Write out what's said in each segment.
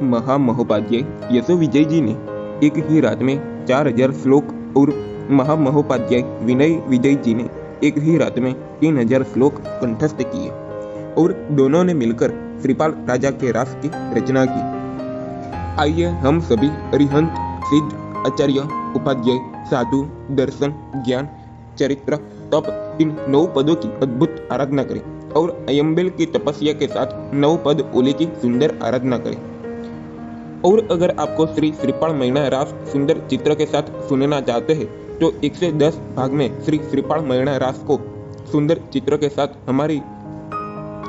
महामहोपाध्याय यशोविजय जी ने एक ही रात में 4000 श्लोक और महामहोपाध्याय विनय विजय जी ने एक ही रात में 3000 श्लोक कंठस्थ किए और दोनों ने मिलकर श्रीपाल राजा के रास की रचना की। आइए हम सभी अरिहंत, सिद्ध, आचार्य, उपाध्याय, साधु, दर्शन, ज्ञान, चरित्र, तप इन 9 पदों की अद्भुत आराधना करें और अयंबेल की तपस्या के साथ 9 पद ओले की सुंदर आराधना करें। और अगर आपको श्री श्रीपाल मैणा रास सुंदर चित्र के साथ सुनना चाहते हैं तो 1 से 10 भाग में श्री श्रीपाल मैणा रास को सुंदर चित्र के साथ हमारी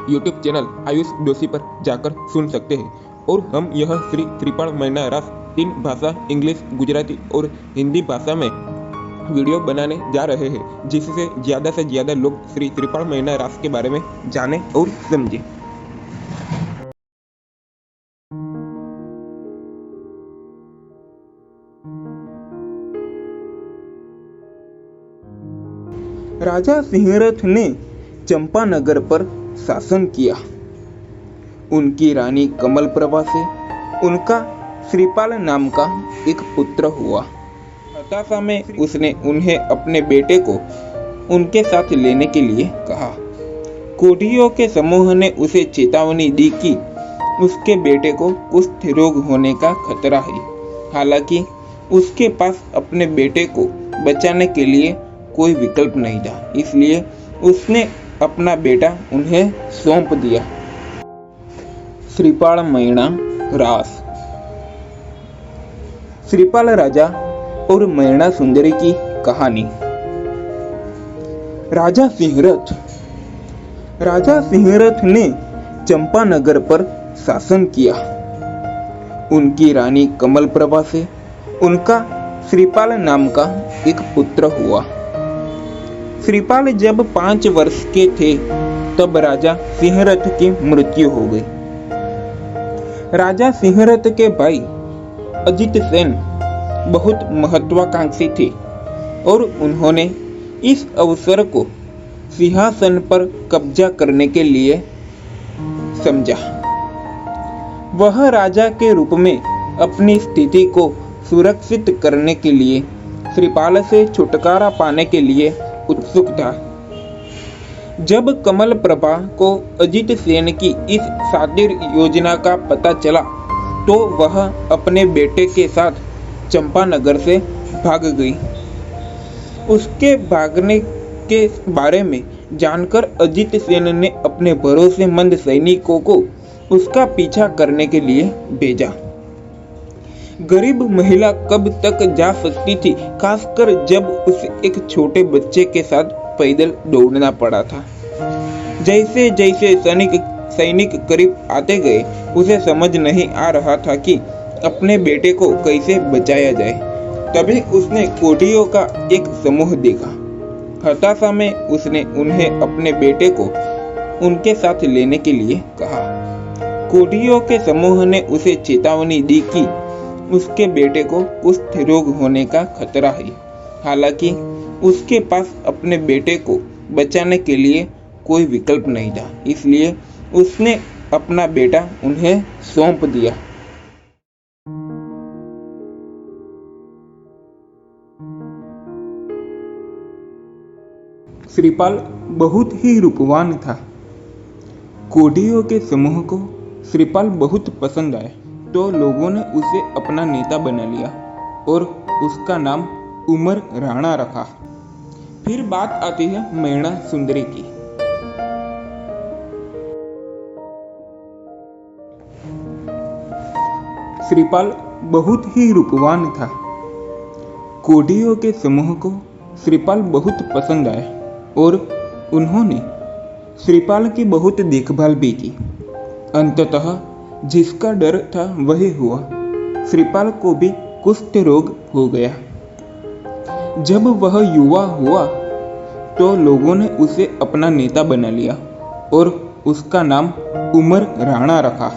YouTube चैनल आयुष दोषी पर जाकर सुन सकते हैं। और हम यह श्री श्रीपाल मैणा रास 3 भाषा इंग्लिश, गुजराती और हिंदी भाषा में वीडियो बनाने जा रहे हैं, जिससे ज्यादा से ज्यादा लोग श्री श्रीपाल मैणा रास के बारे में जाने और समझें। राजा सिंहरथ ने चंपानगर पर शासन किया। उनकी रानी कमलप्रभा से उनका श्रीपाल नाम का एक पुत्र हुआ। हताशा में उसने उन्हें अपने बेटे को उनके साथ लेने के लिए कहा। कोढ़ियों के समूह ने उसे चेतावनी दी कि उसके बेटे को कुष्ठ रोग होने का खतरा है। हालांकि उसके पास अपने बेटे को बचाने के लिए कोई विकल्प नहीं था, इसलिए उसने अपना बेटा उन्हें सौंप दिया। श्रीपाल मैणा रास। श्रीपाल राजा और मैणा सुंदरी की कहानी। राजा सिंहरथ ने चंपानगर पर शासन किया। उनकी रानी कमलप्रभा से उनका श्रीपाल नाम का एक पुत्र हुआ। श्रीपाल जब 5 वर्ष के थे तब राजा सिंहरथ की मृत्यु हो गई। राजा सिंहरथ के भाई अजित सेन बहुत महत्वाकांक्षी थे और उन्होंने इस अवसर को सिंहासन पर कब्जा करने के लिए समझा। वह राजा के रूप में अपनी स्थिति को सुरक्षित करने के लिए श्रीपाल से छुटकारा पाने के लिए उत्सुक था। जब कमलप्रभा को अजित सेन की इस शातिर योजना का पता चला तो वह अपने बेटे के साथ चंपानगर से भाग गई। उसके भागने के बारे में जानकर अजित सेन ने अपने भरोसेमंद सैनिकों को उसका पीछा करने के लिए भेजा। गरीब महिला कब तक जा सकती थी, खासकर जब उसे एक छोटे बच्चे के साथ पैदल दौड़ना पड़ा था। जैसे जैसे सैनिक करीब आते गए उसे समझ नहीं आ रहा था कि अपने बेटे को कैसे बचाया जाए। तभी उसने कोढ़ियों का एक समूह देखा। हताशा में उसने उन्हें अपने बेटे को उनके साथ लेने के लिए कहा। कोढ़ियों के समूह ने उसे चेतावनी दी कि उसके बेटे को कुष्ठ रोग होने का खतरा है। हालांकि उसके पास अपने बेटे को बचाने के लिए कोई विकल्प नहीं था, इसलिए उसने अपना बेटा उन्हें सौंप दिया। श्रीपाल बहुत ही रूपवान था। कोढ़ियों के समूह को श्रीपाल बहुत पसंद आया तो लोगों ने उसे अपना नेता बना लिया और उसका नाम उमर राणा रखा। फिर बात आती है मैणा सुंदरी की। श्रीपाल बहुत ही रूपवान था। कोढ़ियों के समूह को श्रीपाल बहुत पसंद आया और उन्होंने श्रीपाल की बहुत देखभाल भी की। अंततः जिसका डर था वही हुआ। श्रीपाल को भी कुष्ठ रोग हो गया। जब वह युवा हुआ तो लोगों ने उसे अपना नेता बना लिया और उसका नाम उमर राणा रखा।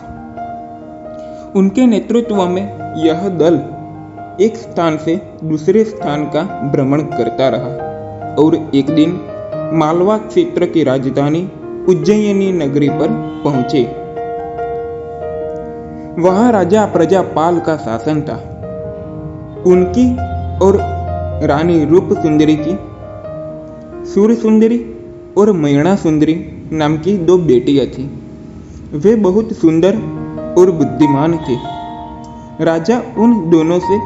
उनके नेतृत्व में यह दल एक स्थान से दूसरे स्थान का भ्रमण करता रहा और एक दिन मालवा क्षेत्र की राजधानी उज्जैनी नगरी पर पहुंचे। वहां राजा प्रजापाल का शासन था। उनकी और रानी रूप सुंदरी की सूर्य सुंदरी और मैणा सुंदरी नाम की 2 बेटियां थी। वे बहुत सुंदर और बुद्धिमान थे। राजा उन दोनों से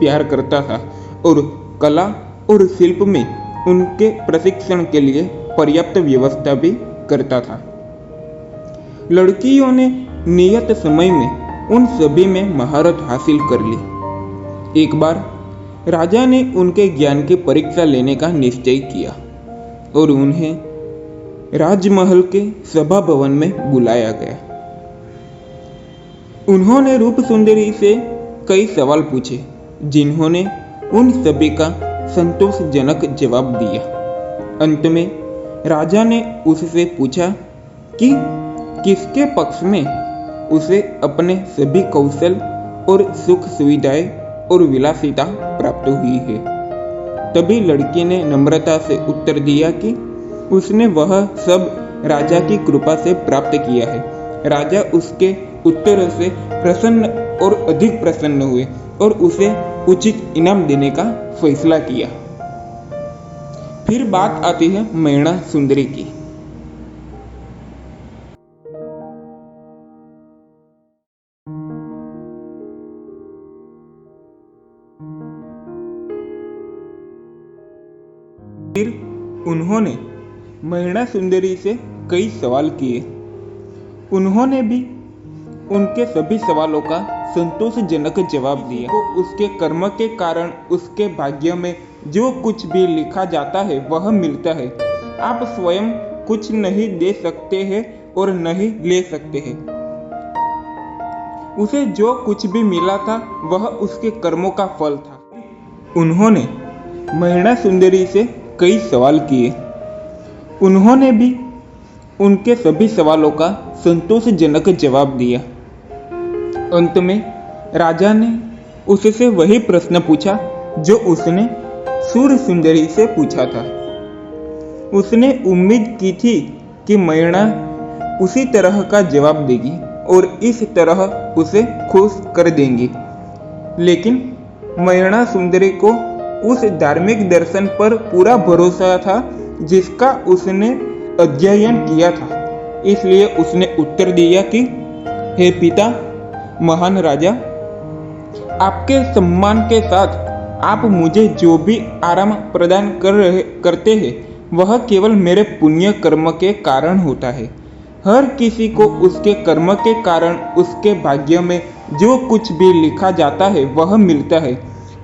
प्यार करता था और कला और शिल्प में उनके प्रशिक्षण के लिए पर्याप्त व्यवस्था भी करता था। लड़कियों ने नियत समय में उन सभी में महारत हासिल कर ली। एक बार राजा ने उनके ज्ञान की परीक्षा लेने का निश्चय किया और उन्हें राजमहल के सभा भवन में बुलाया गया। उन्होंने रूप सुंदरी से कई सवाल पूछे, जिन्होंने उन सभी का संतोषजनक जवाब दिया। अंत में राजा ने उससे पूछा कि किसके पक्ष में उसे अपने सभी कौशल और सुख सुविधाएं और विलासिता प्राप्त हुई है। तभी लड़की ने नम्रता से उत्तर दिया कि उसने वह सब राजा की कृपा से प्राप्त किया है। राजा उसके उत्तर से प्रसन्न और अधिक प्रसन्न हुए और उसे उचित इनाम देने का फैसला किया। फिर बात आती है मैणा सुंदरी की। फिर उन्होंने मैणा सुंदरी से कई सवाल किए। उन्होंने भी उनके सभी सवालों का संतोषजनक जवाब दिया। तो उसके कर्म के कारण उसके भाग्य में जो कुछ भी लिखा जाता है वह मिलता है। आप स्वयं कुछ नहीं दे सकते हैं और नहीं ले सकते हैं। उसे जो कुछ भी मिला था वह उसके कर्मों का फल था। उन्होंने मैणा सुंदरी से कई सवाल किए। उन्होंने भी उनके सभी सवालों का संतोषजनक जवाब दिया। अंत में राजा ने उससे वही प्रश्न पूछा जो उसने सूर्य सुंदरी से पूछा था। उसने उम्मीद की थी कि मैणा उसी तरह का जवाब देगी और इस तरह उसे खुश कर देंगी, लेकिन मैणा सुंदरी को उस धार्मिक दर्शन पर पूरा भरोसा था जिसका उसने अध्ययन किया था। इसलिए उसने उत्तर दिया कि हे पिता महान राजा, आपके सम्मान के साथ आप मुझे जो भी आराम प्रदान करते हैं वह केवल मेरे पुण्य कर्म के कारण होता है। हर किसी को उसके कर्म के कारण उसके भाग्य में जो कुछ भी लिखा जाता है वह मिलता है।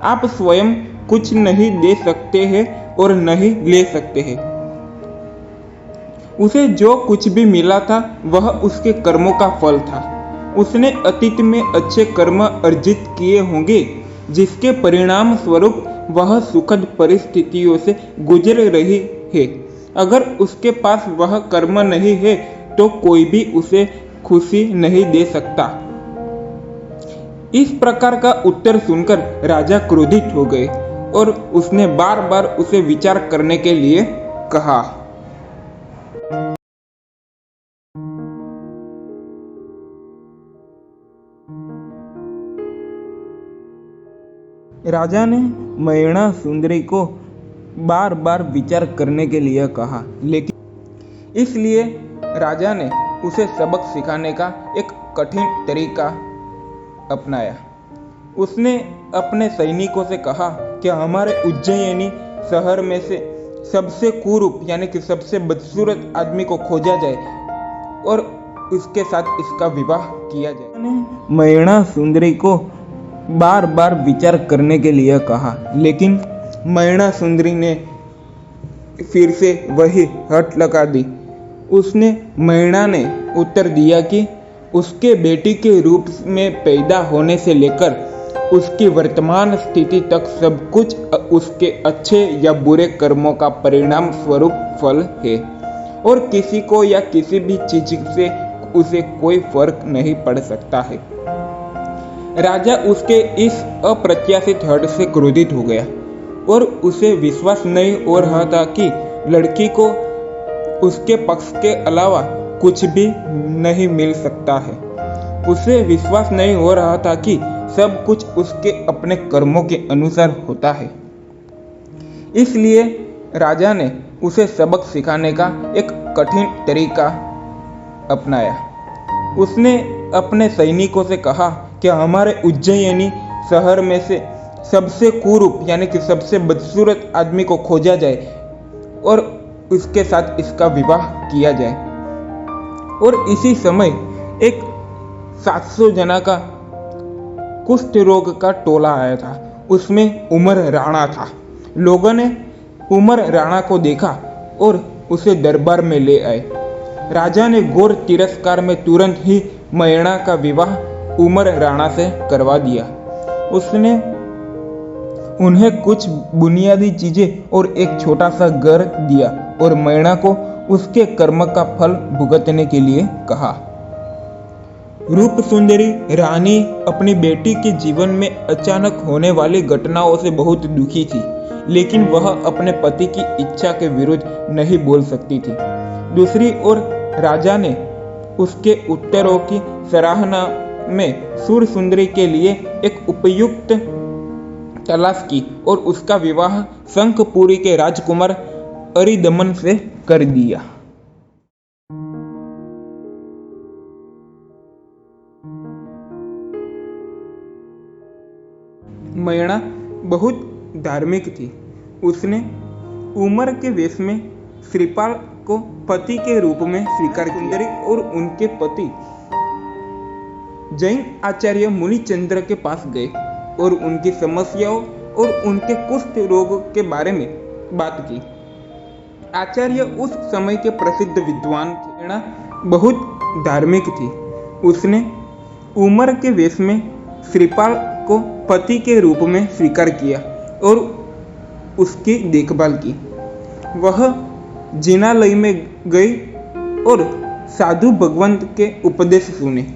आप स्वयं कुछ नहीं दे सकते हैं और नहीं ले सकते हैं। उसे जो कुछ भी मिला था वह उसके कर्मों का फल था। उसने अतीत में अच्छे कर्म अर्जित किए होंगे जिसके परिणाम स्वरूप वह सुखद परिस्थितियों से गुजर रही है। अगर उसके पास वह कर्म नहीं है तो कोई भी उसे खुशी नहीं दे सकता। इस प्रकार का उत्तर सुनकर राजा क्रोधित हो गए और उसने बार बार उसे विचार करने के लिए कहा। राजा ने मैणा सुंदरी को बार बार विचार करने के लिए कहा, लेकिन इसलिए राजा ने उसे सबक सिखाने का एक कठिन तरीका अपनाया। उसने अपने सैनिकों से कहा कि हमारे उज्जैनी शहर में से सबसे कुरूप यानी कि सबसे बदसूरत आदमी को खोजा जाए और उसके साथ इसका विवाह किया जाए। मैणा सुंदरी को बार बार विचार करने के लिए कहा, लेकिन मैणा सुंदरी ने फिर से वही हट लगा दी। मैणा ने उत्तर दिया कि उसके बेटी के रूप में पैदा होने से लेकर उसकी वर्तमान स्थिति तक सब कुछ उसके अच्छे या बुरे कर्मों का परिणाम स्वरूप फल है और किसी को या किसी भी चीज से उसे कोई फर्क नहीं पड़ सकता है। राजा उसके इस अप्रत्याशित हट से क्रोधित हो गया और उसे विश्वास नहीं हो रहा था कि लड़की को उसके पक्ष के अलावा कुछ भी नहीं मिल सकता है। उसे विश्वास नहीं हो रहा था कि सब कुछ उसके अपने कर्मों के अनुसार होता है। इसलिए राजा ने उसे सबक सिखाने का एक कठिन तरीका अपनाया। उसने अपने सैनिकों से कहा कि हमारे उज्जैनी शहर में से सबसे कुरूप यानी कि सबसे बदसूरत आदमी को खोजा जाए और उसके साथ इसका विवाह किया जाए। और इसी समय एक 700 जना का कुष्ठ रोग का टोला आया था। उसमें उमर राणा था। लोगों ने उमर राणा को देखा और उसे दरबार में ले आए। राजा ने घोर तिरस्कार में तुरंत ही मयणा का विवाह उमर राणा से करवा दिया। उसने उन्हें कुछ बुनियादी चीजें और एक छोटा सा घर दिया और मयणा को उसके कर्म का फल भुगतने के लिए कहा। रूप सुंदरी रानी अपनी बेटी के जीवन में अचानक होने वाली घटनाओं से बहुत दुखी थी, लेकिन वह अपने पति की इच्छा के विरुद्ध नहीं बोल सकती थी। दूसरी ओर राजा ने उसके उत्तरों की सराहना में सूर सुंदरी के लिए एक उपयुक्त तलाश की और उसका विवाह शंखपुरी के राजकुमार अरिदमन से कर दिया। मयणा बहुत धार्मिक थी। उसने उमर के वेश में श्रीपाल को पति के रूप में स्वीकार किया और उनके पति जैन आचार्य मुनिचंद्र के पास गए और उनकी समस्याओं और उनके कुष्ठ रोग के बारे में बात की। आचार्य उस समय के प्रसिद्ध विद्वान थे। मयणा बहुत धार्मिक थी। उसने उमर के वेश में श्रीपाल को पति के रूप में स्वीकार किया और उसकी देखभाल की। वह जिनालय में गई और साधु भगवंत के उपदेश सुने।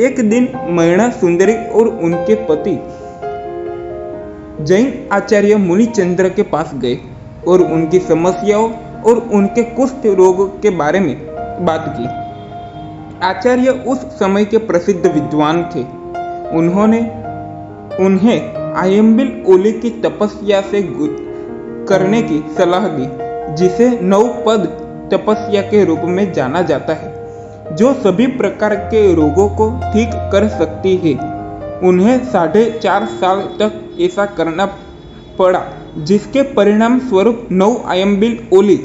एक दिन मयणा सुंदरी और उनके पति जैन आचार्य मुनिचंद्र के पास गए और उनकी समस्याओं और उनके कुष्ठ रोग के बारे में बात की। आचार्य उस समय के प्रसिद्ध विद्वान थे। उन्होंने उन्हें आयम्बिल ओली की तपस्या से करने की सलाह दी, जिसे 9 पद तपस्या के रूप में जाना जाता है, जो सभी प्रकार के रोगों को ठीक कर सकती है। उन्हें 4.5 साल तक ऐसा करना पड़ा, जिसके परिणाम स्वरूप 9 आयम्बिल ओली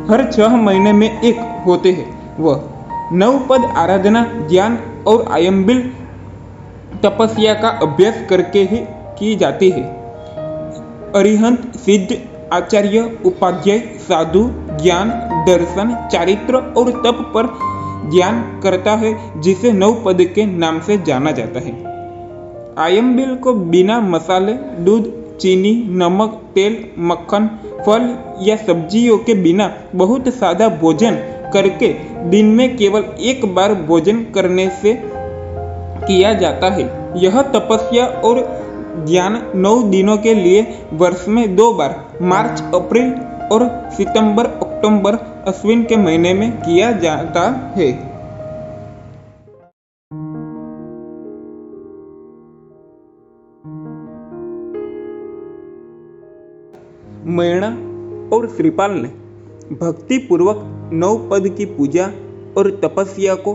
हर 6 महीने में एक होते हैं। वह 9 पद आराधना, ज्ञान और आयम्बिल तपस्या का अभ्यास करके ही की जाती है। अरिहंत, सिद्ध, आचार्य, उपाध्याय, साधु, ज्ञान, दर्शन, चारित्र और तप पर ध्यान करता है, जिसे 9 पद के नाम से जाना जाता है। आयम्बिल को बिना मसाले, दूध, चीनी, नमक, तेल, मक्खन, फल या सब्जियों के बिना बहुत सादा भोजन करके दिन में केवल एक बार भोजन करने से किया जाता है। यह तपस्या और ध्यान 9 दिनों के लिए वर्ष में 2 बार मार्च, अप्रैल और सितंबर, अक्टूबर, अश्विन के महीने में किया जाता है। मयणा और श्रीपाल ने भक्ति पूर्वक 9 पद की पूजा और तपस्या को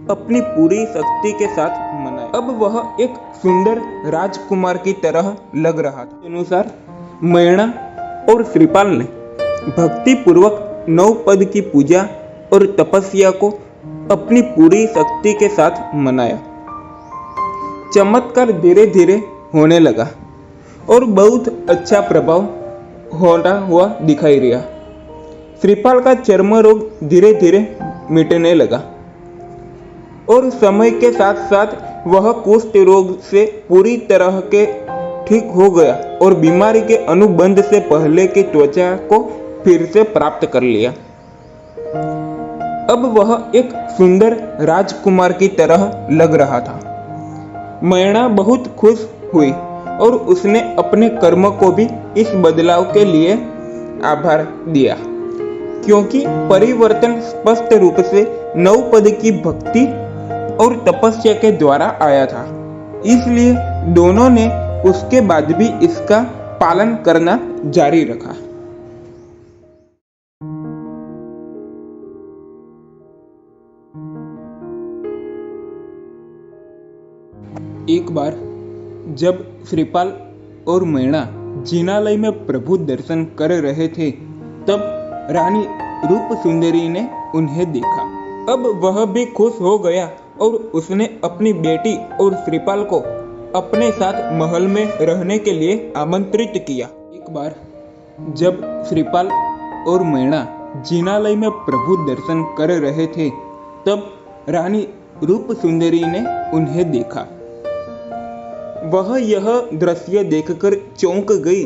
अपनी पूरी शक्ति के साथ मनाया। अब वह एक सुंदर राजकुमार की तरह लग रहा था। अनुसार मयणा और श्रीपाल ने भक्ति पूर्वक 9 पद की पूजा और तपस्या को अपनी पूरी शक्ति के साथ मनाया। चमत्कार धीरे धीरे होने लगा और बहुत अच्छा प्रभाव होता हुआ दिखाई दिया। श्रीपाल का चर्म रोग धीरे धीरे मिटने लगा और समय के साथ साथ वह कुष्ठ रोग से पूरी तरह के ठीक हो गया और बीमारी के अनुबंध से पहले की त्वचा को फिर से प्राप्त कर लिया। अब वह एक सुंदर राजकुमार की तरह लग रहा था। मयणा बहुत खुश हुई और उसने अपने कर्म को भी इस बदलाव के लिए आभार दिया, क्योंकि परिवर्तन स्पष्ट रूप से 9 पद की भक्ति और तपस्या के द्वारा आया था, इसलिए दोनों ने उसके बाद भी इसका पालन करना जारी रखा। एक बार जब श्रीपाल और मैना जिनालय में प्रभु दर्शन कर रहे थे, तब रानी रूप सुंदरी ने उन्हें देखा। अब वह भी खुश हो गया और उसने अपनी बेटी और श्रीपाल को अपने साथ महल में रहने के लिए आमंत्रित किया। एक बार जब श्रीपाल और मैना जिनालय में प्रभु दर्शन कर रहे थे, तब रानी रूप सुंदरी ने उन्हें देखा। वह यह दृश्य देखकर चौंक गई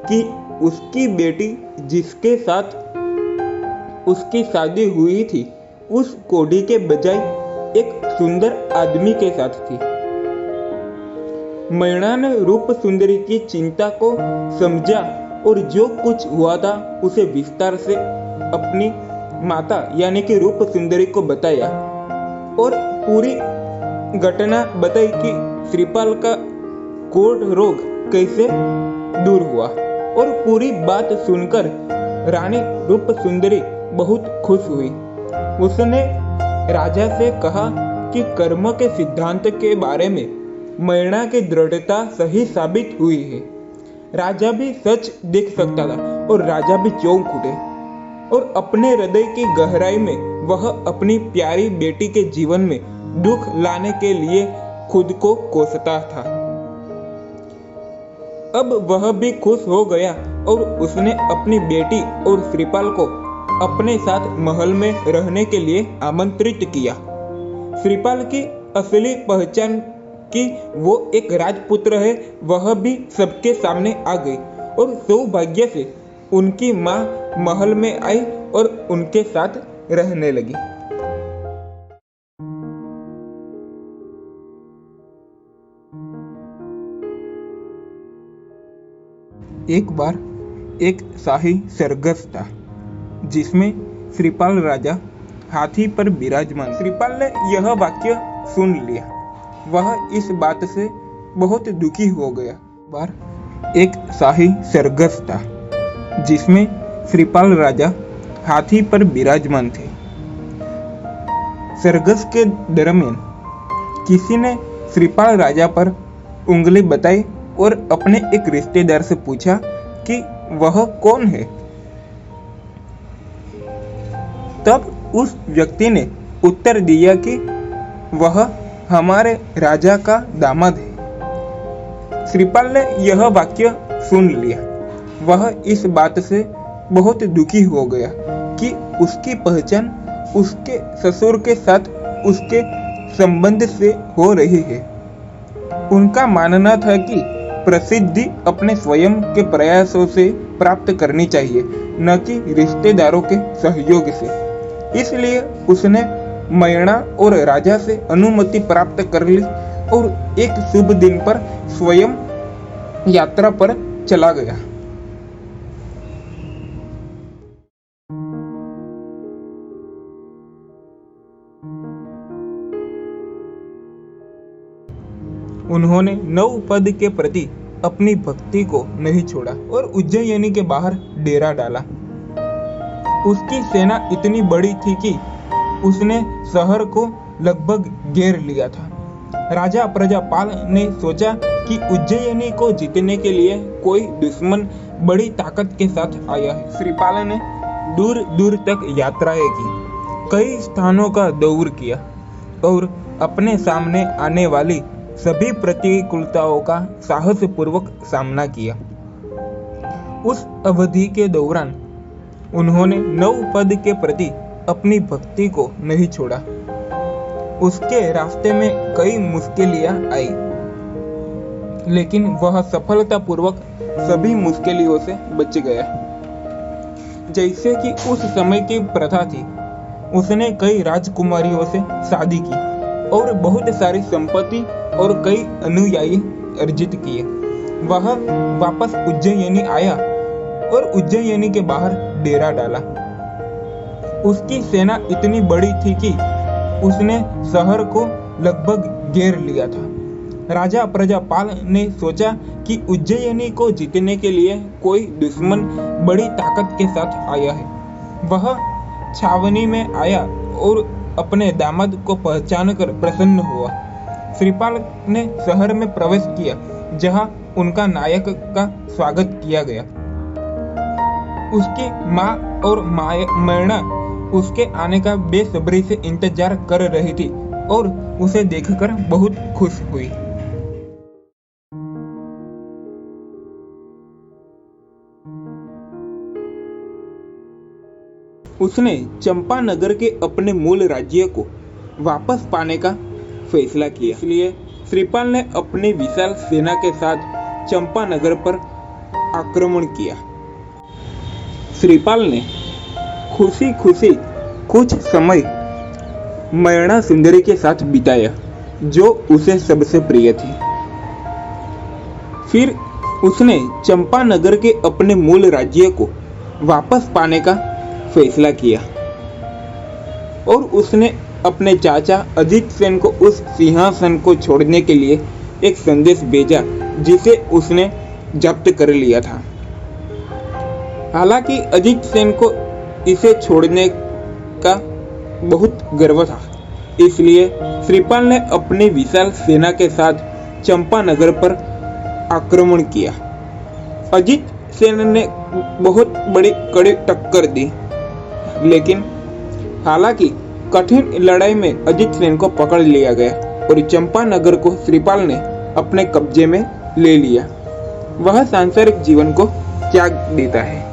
कि उसकी बेटी जिसके साथ उसकी शादी हुई थी, उस कोढ़ी के बजाय एक सुंदर आदमी के साथ थी। मैना ने रूप सुंदरी की चिंता को समझा और जो कुछ हुआ था उसे विस्तार से अपनी माता यानी कि रूप सुंदरी को बताया और पूरी घटना बताई कि श्रीपाल का कोढ़ रोग कैसे दूर हुआ। और पूरी बात सुनकर रानी रूप सुंदरी बहुत खुश हुई। उसने राजा से कहा कि कर्म के सिद्धांत के बारे में मैना की दृढ़ता सही साबित हुई है। राजा भी सच देख सकता था और राजा भी चौंक उठे और अपने हृदय की गहराई में वह अपनी प्यारी बेटी के जीवन में दुख लाने के लिए खुद को कोसता था। अब वह भी खुश हो गया और उसने अपनी बेटी और श्रीपाल को अपने साथ महल में रहने के लिए आमंत्रित किया। श्रीपाल की असली पहचान कि वो एक राजपुत्र है, वह भी सबके सामने आ गई और सौभाग्य से उनकी माँ महल में आई और उनके साथ रहने लगी। एक बार एक शाही सरघस था जिसमें श्रीपाल राजा हाथी पर विराजमान। श्रीपाल ने यह वाक्य सुन लिया। वह इस बात से बहुत दुखी हो गया। बार एक शाही सरघस था जिसमें श्रीपाल राजा हाथी पर विराजमान थे। सरघस के दरमियान किसी ने श्रीपाल राजा पर उंगली बताई और अपने एक रिश्तेदार से पूछा कि वह कौन है। तब उस व्यक्ति ने उत्तर दिया कि वह हमारे राजा का दामाद है। श्रीपाल ने यह वाक्य सुन लिया। वह इस बात से बहुत दुखी हो गया कि उसकी पहचान उसके ससुर के साथ उसके संबंध से हो रही है। उनका मानना था कि प्रसिद्धि अपने स्वयं के प्रयासों से प्राप्त करनी चाहिए, न कि रिश्तेदारों के सहयोग से। इसलिए उसने मैना और राजा से अनुमति प्राप्त कर ली और एक शुभ दिन पर स्वयं यात्रा पर चला गया। उन्होंने नवपद के प्रति अपनी भक्ति को नहीं छोड़ा और उज्जयिनी के बाहर डेरा डाला। उसकी सेना इतनी बड़ी थी कि उसने शहर को लगभग घेर लिया था। राजा प्रजापाल ने सोचा कि उज्जयिनी को जीतने के लिए कोई दुश्मन बड़ी ताकत के साथ आया है। श्रीपाल ने दूर दूर तक यात्राएं की, कई स्थानों का दौर किया और अपने सामने आने वाली सभी प्रतिकूलताओं का साहसपूर्वक सामना किया। उस अवधि के दौरान उन्होंने नवपद के प्रति अपनी भक्ति को नहीं छोड़ा। उसके रास्ते में कई मुश्किलें आई, लेकिन वह सफलतापूर्वक सभी मुश्किलों से बच गया। जैसे कि उस समय की प्रथा थी, उसने कई राजकुमारियों से शादी की और बहुत सारी संपत्ति और कई अनुयायी अर्जित किए। वह वापस उज्जयिनी आया और उज्जयिनी के बाहर डेरा डाला। उसकी सेना इतनी बड़ी थी कि उसने शहर को लगभग घेर लिया था। राजा प्रजापाल ने सोचा कि उज्जयिनी को जीतने के लिए कोई दुश्मन बड़ी ताकत के साथ आया है। वह छावनी में आया और अपने दामाद को पहचानकर प्रसन्न हुआ। श्रीपाल ने शहर में प्रवेश किया, जहां उनका नायक का स्वागत किया गया। उसकी माँ और मैना उसके आने का बेसब्री से इंतजार कर रही थी और उसे देखकर बहुत खुश हुई। उसने चंपानगर के अपने मूल राज्य को वापस पाने का फैसला किया। इसलिए श्रीपाल ने अपनी विशाल सेना के साथ चंपानगर पर आक्रमण किया। श्रीपाल ने खुशी खुशी कुछ समय मैना सुंदरी के साथ बिताया, जो उसे सबसे प्रिय थी। फिर उसने चंपानगर के अपने मूल राज्य को वापस पाने का फैसला किया और उसने अपने चाचा अजित सेन को उस सिंहासन को छोड़ने के लिए एक संदेश भेजा, जिसे उसने जब्त कर लिया था। हालांकि अजित सेन को इसे छोड़ने का बहुत गर्व था, इसलिए श्रीपाल ने अपनी विशाल सेना के साथ चंपानगर पर आक्रमण किया। अजित सेन ने बहुत बड़ी कड़ी टक्कर दी, लेकिन हालांकि कठिन लड़ाई में अजित सेन को पकड़ लिया गया और चंपानगर को श्रीपाल ने अपने कब्जे में ले लिया। वह सांसारिक जीवन को त्याग देता है।